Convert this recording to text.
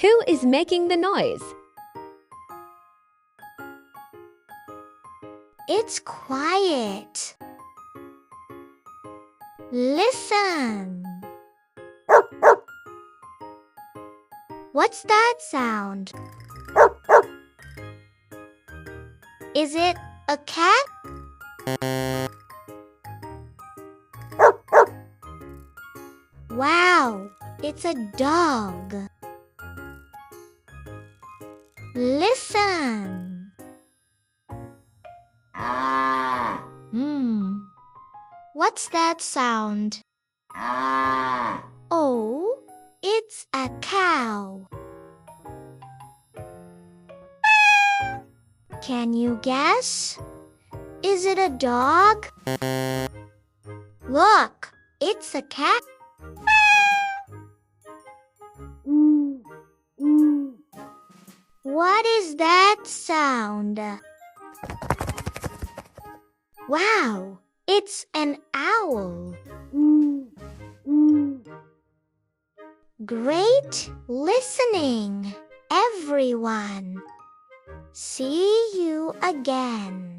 Who is making the noise? It's quiet. Listen. What's that sound? Is it a cat? Wow, it's a dog. Listen. What's that sound? Oh, it's a cow. Can you guess? Is it a dog? Look, it's a cat. What is that sound? Wow, it's an owl. Great listening, everyone. See you again.